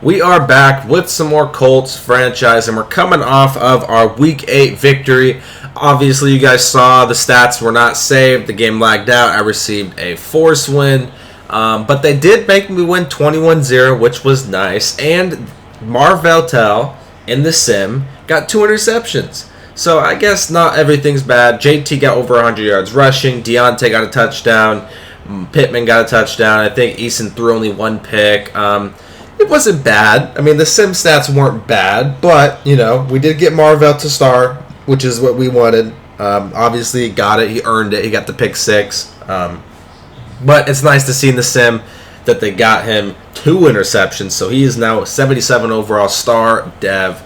We are back with some more Colts franchise, and we're coming off of our Week 8 victory. Obviously, you guys saw the stats were not saved. The game lagged out. I received a force win, but they did make me win 21-0, which was nice. And Marvell Tell in the sim got 2 interceptions. So I guess not everything's bad. JT got over 100 yards rushing. Deontay got a touchdown. Pittman got a touchdown. I think Eason threw only 1 pick. It wasn't bad. I mean, the sim stats weren't bad, but, we did get Marvell to star, which is what we wanted. Obviously, he got it. He earned it. He got the pick 6. But it's nice to see in the sim that they got him 2 interceptions, so he is now 77 overall star dev.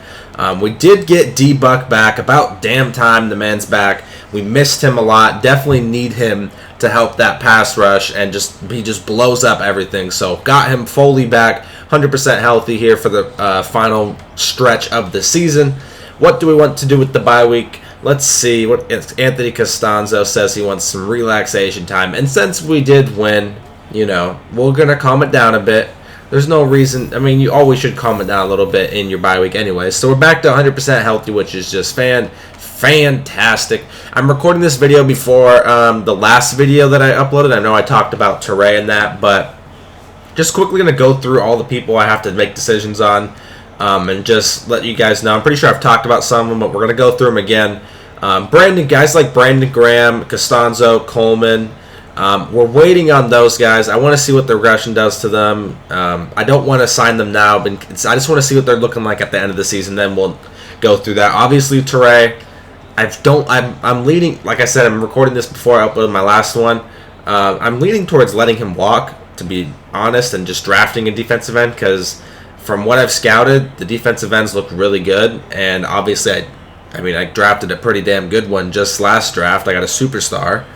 We did get D-Buck back. About damn time the man's back. We missed him a lot. Definitely need him to help that pass rush, and he just blows up everything. So got him fully back, 100% healthy here for the final stretch of the season. What do we want to do with the bye week? Let's see what Anthony Costanzo says. He wants some relaxation time, and since we did win, we're gonna calm it down a bit. There's no reason. I mean, you always should calm it down a little bit in your bye week anyway. So we're back to 100% healthy, which is just fantastic. I'm recording this video before the last video that I uploaded. I know I talked about Teray and that, but just quickly going to go through all the people I have to make decisions on and just let you guys know. I'm pretty sure I've talked about some of them, but we're going to go through them again. Guys like Brandon Graham, Costanzo, Coleman. We're waiting on those guys. I want to see what the regression does to them. I don't want to sign them now, but I just want to see what they're looking like at the end of the season. Then we'll go through that. Obviously, Teray. I'm leaning. Like I said, I'm recording this before I uploaded my last one. I'm leaning towards letting him walk, to be honest, and just drafting a defensive end because from what I've scouted, the defensive ends look really good. And obviously, I drafted a pretty damn good one just last draft. I got a superstar.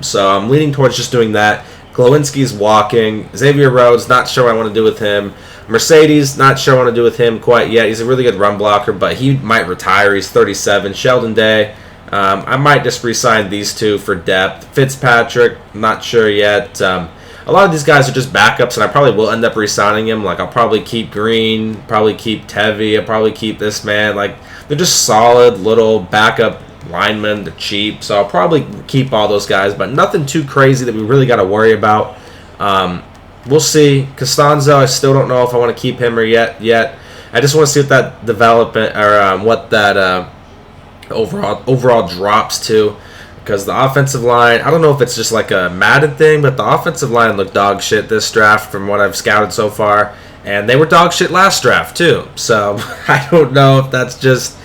So I'm leaning towards just doing that. Glowinski's walking. Xavier Rhodes, not sure what I want to do with him. Mercedes, not sure what I want to do with him quite yet. He's a really good run blocker, but he might retire. He's 37. Sheldon Day, I might just re-sign these two for depth. Fitzpatrick, not sure yet. A lot of these guys are just backups, and I probably will end up re-signing him. Like, I'll probably keep Green, probably keep Tevy, I'll probably keep this man. Like, they're just solid little backup linemen. They're cheap, so I'll probably keep all those guys, but nothing too crazy that we really got to worry about. We'll see. Costanzo, I still don't know if I want to keep him or yet. I just want to see what that development or what that overall drops to, because the offensive line, I don't know if it's just like a Madden thing, but the offensive line looked dog shit this draft from what I've scouted so far, and they were dog shit last draft too. So I don't know if that's just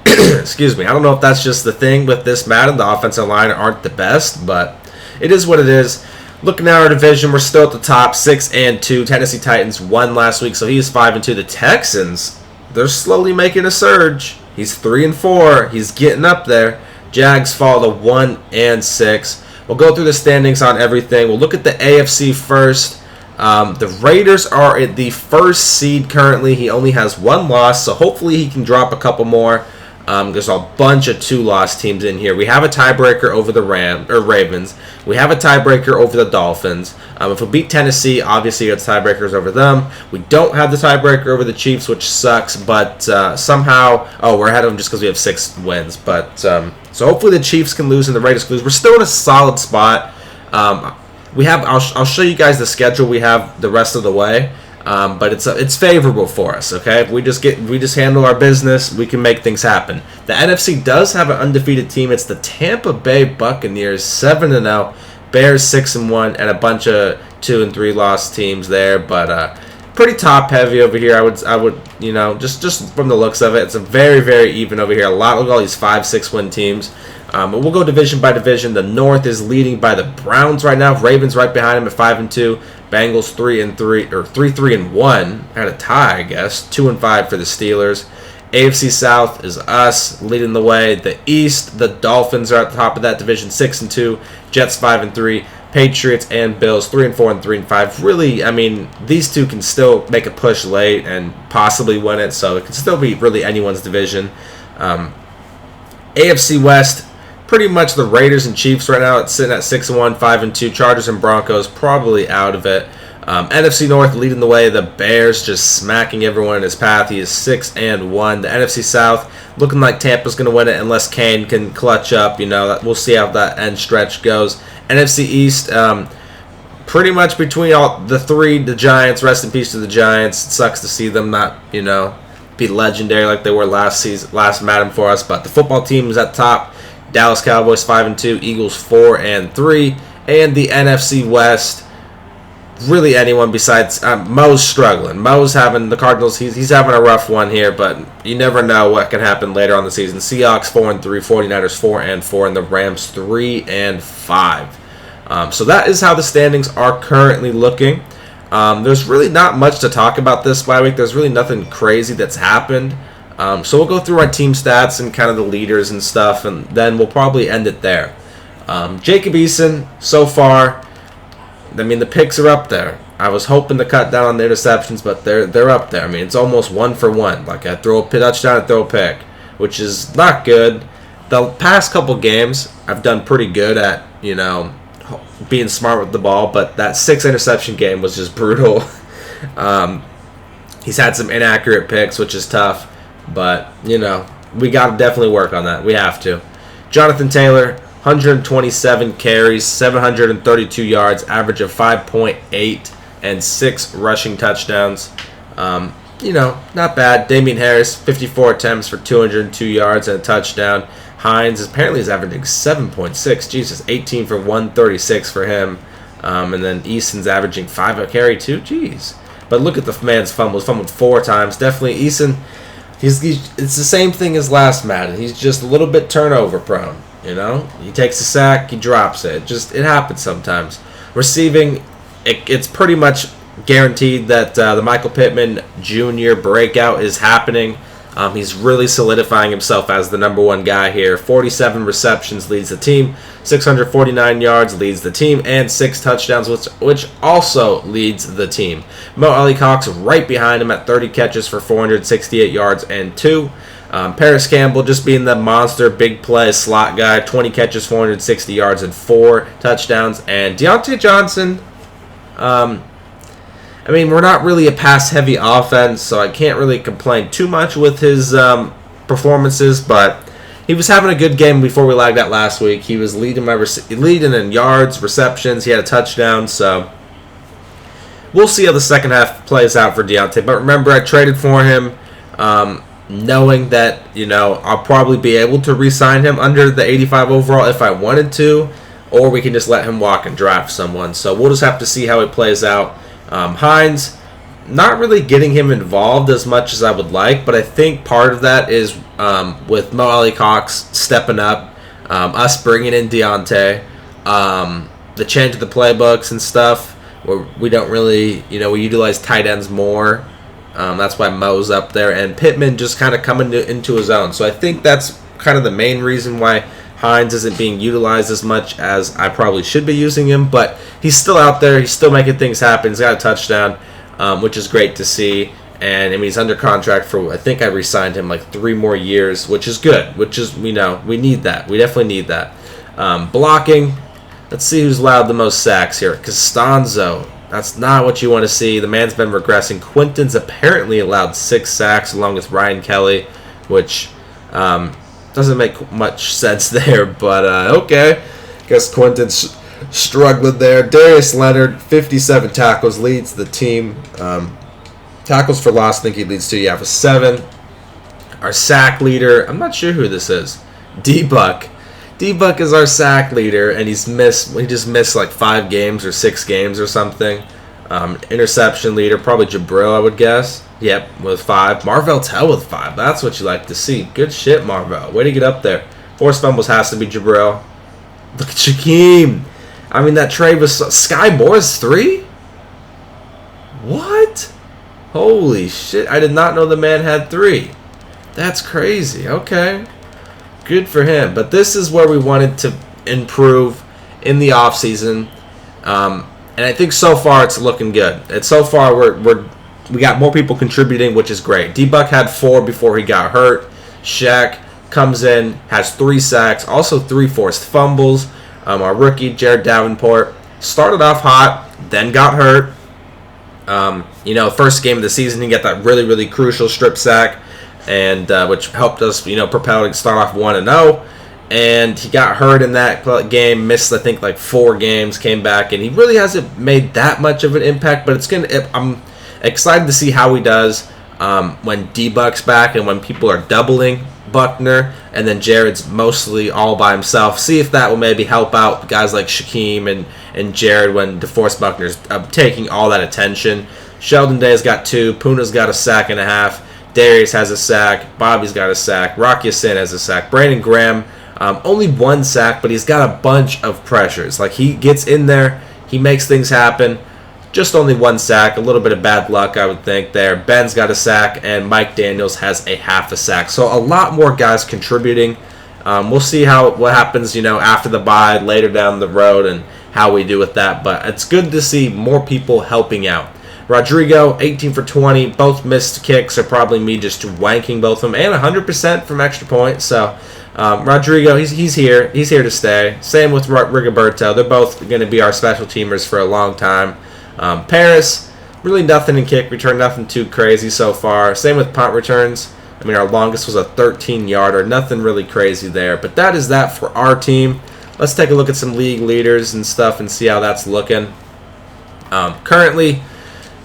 excuse me. I don't know if that's just the thing with this Madden. The offensive line aren't the best, but it is what it is. Looking at our division, we're still at the top, 6-2. Tennessee Titans won last week, so he's 5-2. The Texans, they're slowly making a surge. He's 3-4. He's getting up there. Jags fall to 1-6. We'll go through the standings on everything. We'll look at the AFC first. The Raiders are at the first seed currently. He only has 1 loss, so hopefully he can drop a couple more. There's a bunch of 2-loss teams in here. We have a tiebreaker over the Ravens. We have a tiebreaker over the Dolphins. If we beat Tennessee, obviously it's tiebreakers over them. We don't have the tiebreaker over the Chiefs, which sucks, but somehow, we're ahead of them just because we have 6 wins. But so hopefully the Chiefs can lose and the Raiders can lose. We're still in a solid spot. I'll show you guys the schedule we have the rest of the way. But it's favorable for us, okay? If we just handle our business, we can make things happen. The NFC does have an undefeated team. It's the Tampa Bay Buccaneers, 7-0, Bears 6-1, and a bunch of 2 and 3 loss teams there. But pretty top heavy over here. I would just from the looks of it, it's a very, very even over here. Look at all these 5-6 win teams. But we'll go division by division. The North is leading by the Browns right now. Ravens right behind them at 5-2. Bengals 3-3 or 3-1. Had a tie, I guess. 2-5 for the Steelers. AFC South is us leading the way. The East, the Dolphins are at the top of that division, 6-2. Jets 5-3. Patriots and Bills 3-4 and 3-5. Really, I mean, these two can still make a push late and possibly win it, so it can still be really anyone's division. AFC West, pretty much the Raiders and Chiefs right now. It's sitting at 6-1, 5-2. Chargers and Broncos probably out of it. NFC North leading the way. The Bears just smacking everyone in his path. He is 6-1. The NFC South looking like Tampa's going to win it unless Kane can clutch up. We'll see how that end stretch goes. NFC East, pretty much between all the three, the Giants. Rest in peace to the Giants. It sucks to see them not, be legendary like they were last Madden for us. But the football team is at top. Dallas Cowboys 5-2, Eagles 4-3, and the NFC West. Really, anyone besides Mo's struggling. Mo's having the Cardinals. He's having a rough one here, but you never know what can happen later on the season. Seahawks 4-3, 49ers 4-4, and the Rams 3-5. So that is how the standings are currently looking. There's really not much to talk about this bye week. There's really nothing crazy that's happened. So we'll go through our team stats and kind of the leaders and stuff, and then we'll probably end it there. Jacob Eason, so far, the picks are up there. I was hoping to cut down on the interceptions, but they're up there. It's almost 1 for 1. Like, I throw a touchdown, I throw a pick, which is not good. The past couple games, I've done pretty good at, being smart with the ball, but that 6 interception game was just brutal. He's had some inaccurate picks, which is tough, but, we got to definitely work on that. We have to. Jonathan Taylor, 127 carries, 732 yards, average of 5.8, and 6 rushing touchdowns. Not bad. Damian Harris, 54 attempts for 202 yards and a touchdown. Hines apparently is averaging 7.6. Jesus, 18 for 136 for him. And then Eason's averaging 5 a carry too. Jeez. But look at the man's fumbles. Fumbled 4 times. Definitely Eason, it's the same thing as last Madden. He's just a little bit turnover prone. He takes a sack, he drops it. It happens sometimes. Receiving, it's pretty much guaranteed that the Michael Pittman Jr. breakout is happening. He's really solidifying himself as the number 1 guy here. 47 receptions leads the team, 649 yards leads the team, and 6 touchdowns, which also leads the team. Mo Alley-Cox right behind him at 30 catches for 468 yards and 2. Paris Campbell just being the monster, big play, slot guy, 20 catches, 460 yards, and 4 touchdowns. And Deontay Johnson, we're not really a pass-heavy offense, so I can't really complain too much with his performances, but he was having a good game before we lagged out last week. He was leading in yards, receptions, he had a touchdown, so we'll see how the second half plays out for Deontay. But remember, I traded for him, knowing that, I'll probably be able to re-sign him under the 85 overall if I wanted to, or we can just let him walk and draft someone. So we'll just have to see how it plays out. Hines, not really getting him involved as much as I would like, but I think part of that is with Mo Alley-Cox stepping up, us bringing in Deontay, the change of the playbooks and stuff, where we don't really, we utilize tight ends more. That's why Mo's up there, and Pittman just kind of coming into his own. So I think that's kind of the main reason why Hines isn't being utilized as much as I probably should be using him, but he's still out there. He's still making things happen. He's got a touchdown, which is great to see. And he's under contract for, I think I re-signed him like 3 more years, which is good. Which is, we need that. We definitely need that. Blocking. Let's see who's allowed the most sacks here. Costanzo. That's not what you want to see. The man's been regressing. Quinton's apparently allowed 6 sacks along with Ryan Kelly, which doesn't make much sense there, but okay. Guess Quinton's struggling there. Darius Leonard, 57 tackles, leads the team. Tackles for loss, I think he leads 2. Yeah, for 7. Our sack leader, I'm not sure who this is. D-Buck. D-Buck is our sack leader, and he just missed like 5 games or 6 games or something. Interception leader, probably Jabril, I would guess. Yep, with 5. Marvell Tell with 5. That's what you like to see. Good shit, Marvell. Way to get up there. Forced fumbles has to be Jabril. Look at Shaquem. That trade was Sky Moore's 3? What? Holy shit. I did not know the man had 3. That's crazy. Okay. Good for him. But this is where we wanted to improve in the offseason. And I think so far it's looking good. And so far we got more people contributing, which is great. D-Buck had 4 before he got hurt. Shaq comes in, has 3 sacks, also 3 forced fumbles. Our rookie, Jared Davenport, started off hot, then got hurt. First game of the season, he got that really, really crucial strip sack, and which helped us, propel to start off 1-0. And he got hurt in that game, missed I think like 4 games, came back, and he really hasn't made that much of an impact. But I'm excited to see how he does when D-Buck's back and when people are doubling Buckner, and then Jared's mostly all by himself. See if that will maybe help out guys like Shaquem and Jared when DeForest Buckner's taking all that attention. Sheldon Day's got 2, Puna's got a sack and a half, Darius has a sack, Bobby's got a sack, Rocky Sin has a sack, Brandon Graham only 1 sack, but he's got a bunch of pressures. Like, he gets in there, he makes things happen. Just only 1 sack, a little bit of bad luck, I would think, there. Ben's got a sack, and Mike Daniels has a half a sack. So a lot more guys contributing. We'll see what happens, after the bye, later down the road, and how we do with that. But it's good to see more people helping out. Rodrigo, 18 for 20. Both missed kicks are probably me just wanking both of them. And 100% from extra points. So Rodrigo, he's here. He's here to stay. Same with Rigoberto. They're both going to be our special teamers for a long time. Paris, really nothing in kick return, nothing too crazy so far. Same with punt returns. I mean, our longest was a 13-yarder. Nothing really crazy there. But that is that for our team. Let's take a look at some league leaders and stuff and see how that's looking. Currently,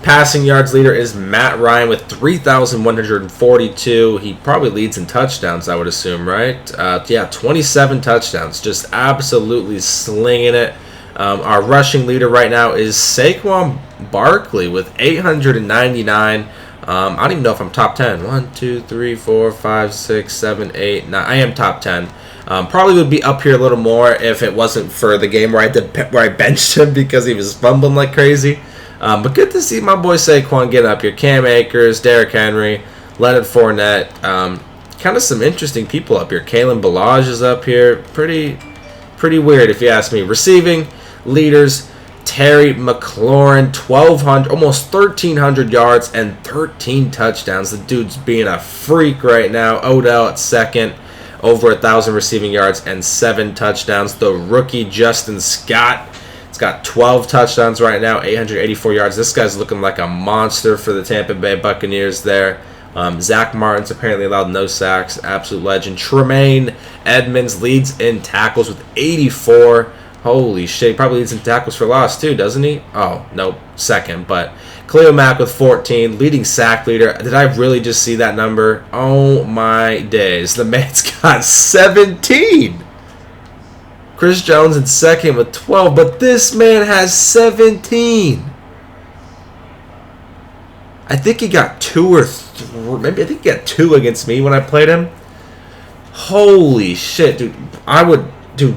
passing yards leader is Matt Ryan with 3,142. He probably leads in touchdowns, I would assume, right? 27 touchdowns. Just absolutely slinging it. Our rushing leader right now is Saquon Barkley with 899. I don't even know if I'm top 10. 1, 2, 3, 4, 5, 6, 7, 8, 9. I am top 10. Probably would be up here a little more if it wasn't for the game where I benched him because he was fumbling like crazy. But good to see my boy Saquon get up here. Cam Akers, Derrick Henry, Leonard Fournette. Kind of some interesting people up here. Kalen Ballage is up here. Pretty weird if you ask me. Receiving leaders, Terry McLaurin, 1,200, almost 1,300 yards and 13 touchdowns. The dude's being a freak right now. Odell at second, over 1,000 receiving yards and 7 touchdowns. The rookie Justin Scott, it's got 12 touchdowns right now, 884 yards. This guy's looking like a monster for the Tampa Bay Buccaneers there. Zach Martin's apparently allowed no sacks. Absolute legend. Tremaine Edmonds leads in tackles with 84. Holy shit, he probably leads in tackles for loss too, doesn't he? Oh, nope, second. But Khalil Mack with 14, leading sack leader. Did I really just see that number? Oh my days. The man's got 17. Chris Jones in second with 12, but this man has 17. I think he got 2 or 3. Maybe I think he got 2 against me when I played him. Holy shit, dude.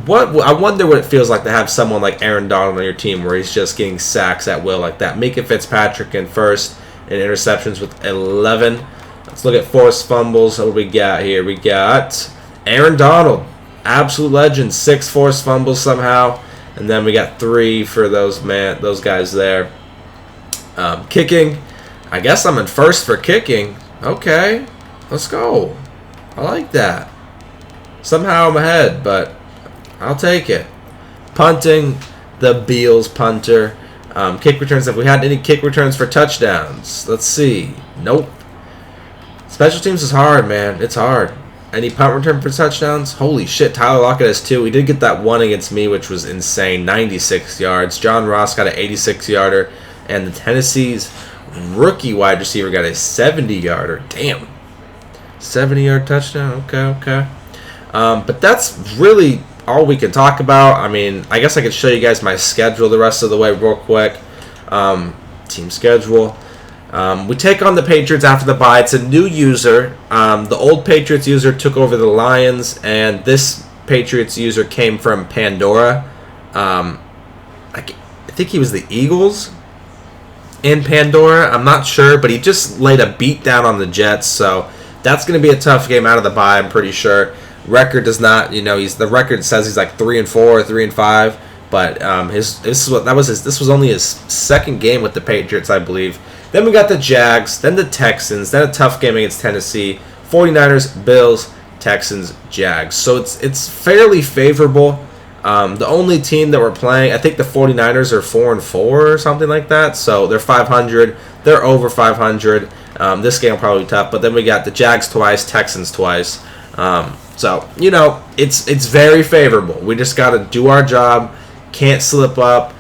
What? I wonder what it feels like to have someone like Aaron Donald on your team where he's just getting sacks at will like that. Mika Fitzpatrick in first and interceptions with 11. Let's look at forced fumbles. What do we got here? We got Aaron Donald, absolute legend, 6 forced fumbles somehow, and then we got 3 for those guys there. Kicking, I guess I'm in first for kicking. Okay, let's go. I like that. Somehow I'm ahead, but I'll take it. Punting, the Beals punter. Kick returns. Have we had any kick returns for touchdowns? Let's see. Nope. Special teams is hard, man. It's hard. Any punt return for touchdowns? Holy shit, Tyler Lockett has 2. We did get that one against me, which was insane. 96 yards. John Ross got an 86-yarder. And the Tennessee's rookie wide receiver got a 70-yarder. Damn. 70-yard touchdown. Okay. But that's really all we can talk about. I mean, I guess I could show you guys my schedule the rest of the way real quick. Team schedule. We take on the Patriots after the bye. It's a new user. The old Patriots user took over the Lions, and this Patriots user came from Pandora. I think he was the Eagles in Pandora. I'm not sure, but he just laid a beat down on the Jets, so that's going to be a tough game out of the bye, I'm pretty sure. Record does not, the record says he's like 3-4, 3-5, but this was only his second game with the Patriots, I believe. Then we got the Jags, then the Texans, then a tough game against Tennessee, 49ers, Bills, Texans, Jags. So it's fairly favorable. The only team that we're playing, I think the 49ers are 4-4 or something like that. So they're 500. They're over 500. This game will probably be tough. But then we got the Jags twice, Texans twice. So, you know, it's very favorable. We just got to do our job. Can't slip up.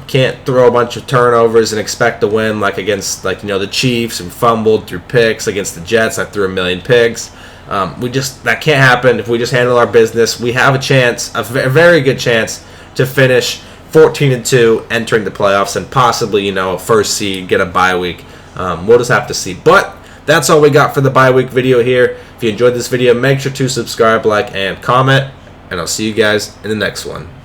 Can't throw a bunch of turnovers and expect to win like against, like, you know, the Chiefs and fumbled through picks. Against the Jets, I threw a million picks. That can't happen. If we just handle our business, we have a chance, a very good chance to finish 14-2, entering the playoffs, and possibly, you know, a first seed, get a bye week. We'll just have to see. But that's all we got for the bye week video here. If you enjoyed this video, make sure to subscribe, like, and comment, and I'll see you guys in the next one.